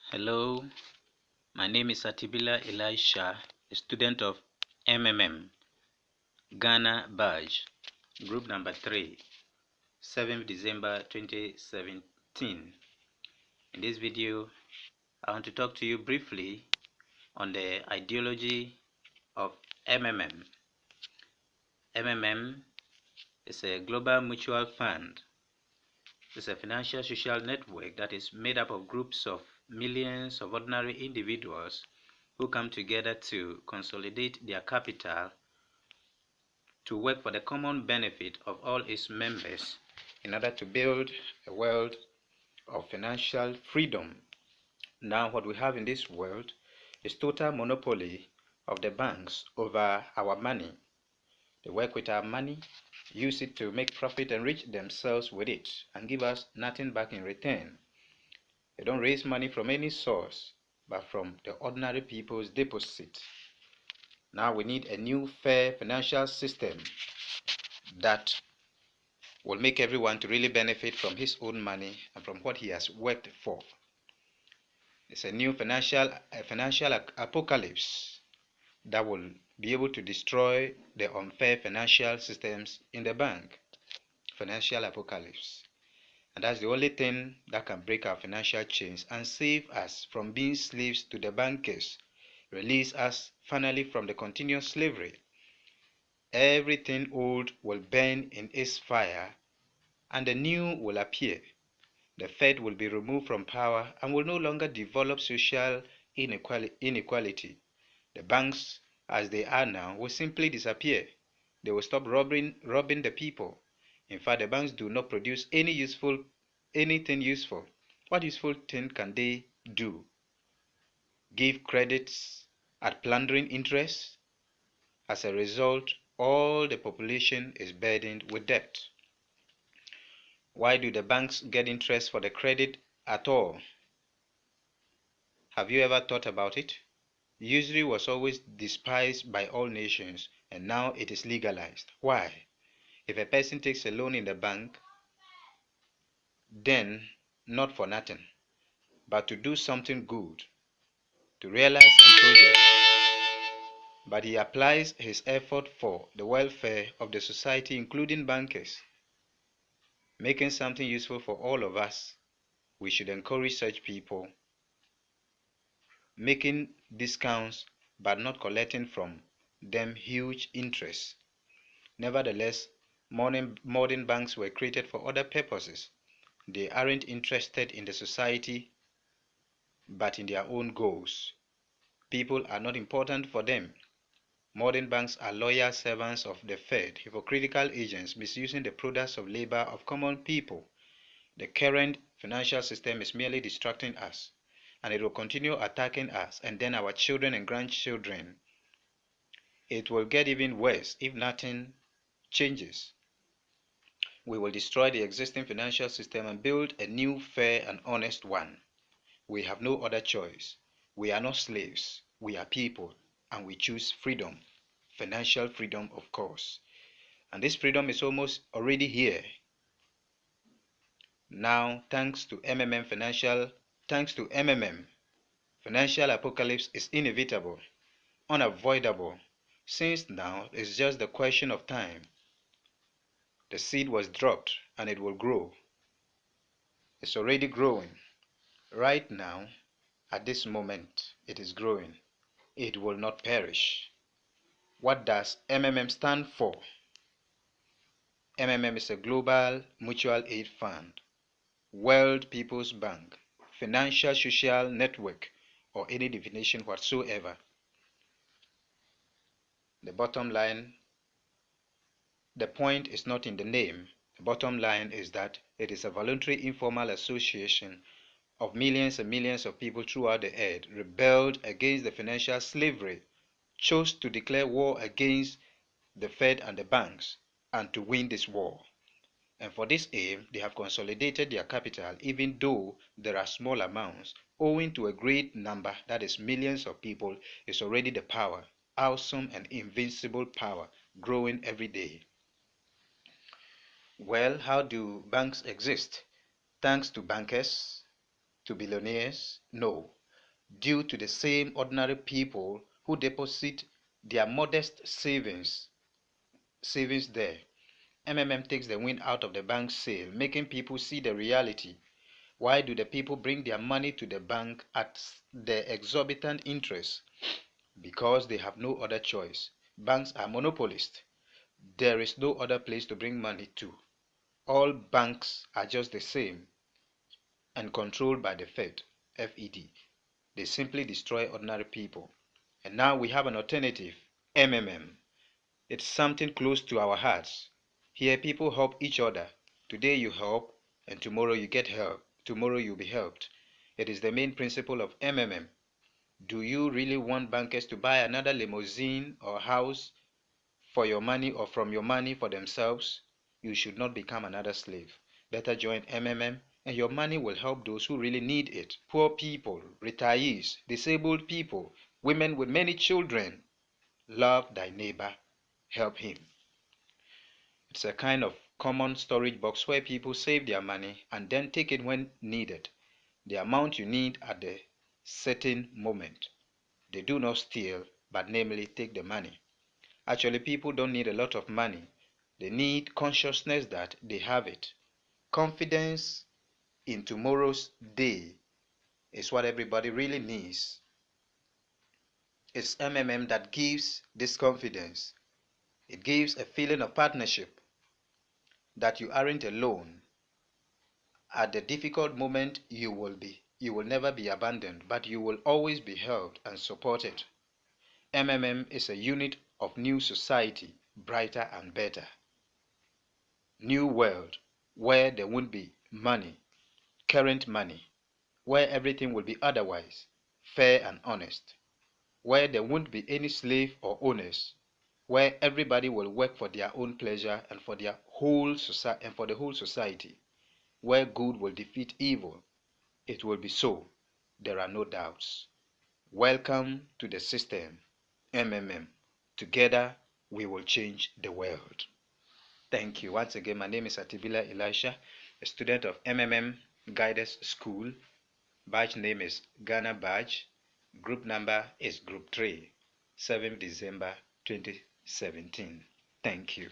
Hello, my name is Atibila Elisha, a student of MMM, Ghana Badge, group number 3, 7th December 2017. In this video, I want to talk to you briefly on the ideology of MMM. MMM is a global mutual fund. It's a financial social network that is made up of groups of millions of ordinary individuals who come together to consolidate their capital to work for the common benefit of all its members in order to build a world of financial freedom. Now, what we have in this world is total monopoly of the banks over our money. They work with our money, use it to make profit, enrich themselves with it, and give us nothing back in return. They don't raise money from any source, but from the ordinary people's deposit. Now we need a new fair financial system that will make everyone to really benefit from his own money and from what he has worked for. It's a new financial apocalypse that will be able to destroy the unfair financial systems in the bank. Financial apocalypse. And that's the only thing that can break our financial chains and save us from being slaves to the bankers, release us finally from the continuous slavery. Everything old will burn in its fire and the new will appear. The Fed will be removed from power and will no longer develop social inequality. The banks, as they are now, will simply disappear. They will stop robbing the people. In fact, the banks do not produce anything useful. What useful thing can they do? Give credits at plundering interest? As a result, all the population is burdened with debt. Why do the banks get interest for the credit at all? Have you ever thought about it? Usury was always despised by all nations, and now it is legalized. Why? If a person takes a loan in the bank, then not for nothing, but to do something good, to realize some project, but he applies his effort for the welfare of the society, including bankers, making something useful for all of us. We should encourage such people, making discounts but not collecting from them huge interest. Nevertheless, modern banks were created for other purposes. They aren't interested in the society but in their own goals. People are not important for them. Modern banks are loyal servants of the Fed, hypocritical agents misusing the products of labor of common people. The current financial system is merely distracting us, and it will continue attacking us and then our children and grandchildren. It will get even worse if nothing changes. We will destroy the existing financial system and build a new, fair, and honest one. We have no other choice. We are not slaves. We are people, and we choose freedom. Financial freedom, of course. And this freedom is almost already here. Now, thanks to MMM, financial apocalypse is inevitable, unavoidable, since now it's just the question of time. The seed was dropped and it will grow. It's already growing. Right now, at this moment, it is growing. It will not perish. What does MMM stand for? MMM is a global mutual aid fund, World People's Bank, financial social network, or any definition whatsoever. The bottom line, the point is not in the name. The bottom line is that it is a voluntary informal association of millions and millions of people throughout the earth rebelled against the financial slavery, chose to declare war against the Fed and the banks, and to win this war. And for this aim, they have consolidated their capital, even though there are small amounts, owing to a great number, that is millions of people, is already the power, awesome and invincible power, growing every day. Well, how do banks exist? Thanks to bankers? To billionaires? No. due to the same ordinary people who deposit their modest savings there. MMM takes the wind out of the bank's sail, making people see the reality. Why do the people bring their money to the bank at the exorbitant interest? Because they have no other choice. Banks are monopolists. There is no other place to bring money to. All banks are just the same and controlled by the Fed, FED. They simply destroy ordinary people. And now we have an alternative, MMM. It's something close to our hearts. Here people help each other. Today you help and tomorrow you get help. Tomorrow you'll be helped. It is the main principle of MMM. Do you really want bankers to buy another limousine or house for your money or from your money for themselves? You should not become another slave. Better join MMM and your money will help those who really need it. Poor people, retirees, disabled people, women with many children. Love thy neighbor, help him. It's a kind of common storage box where people save their money and then take it when needed, the amount you need at the certain moment. They do not steal, but namely take the money. Actually, people don't need a lot of money. They need consciousness that they have it. Confidence in tomorrow's day is what everybody really needs. It's MMM that gives this confidence. It gives a feeling of partnership, that you aren't alone. At the difficult moment, you will never be abandoned, but you will always be helped and supported. MMM is a unit of new society, brighter and better. New world, where there won't be money, current money, where everything will be otherwise, fair and honest, where there won't be any slave or owners, where everybody will work for their own pleasure and for the whole society, where good will defeat evil. It will be so. There are no doubts. Welcome to the system, MMM. Together, we will change the world. Thank you. Once again, my name is Atibila Elisha, a student of MMM Guidance School. Badge name is Ghana Badge. Group number is Group 3, 7th December 2017. Thank you.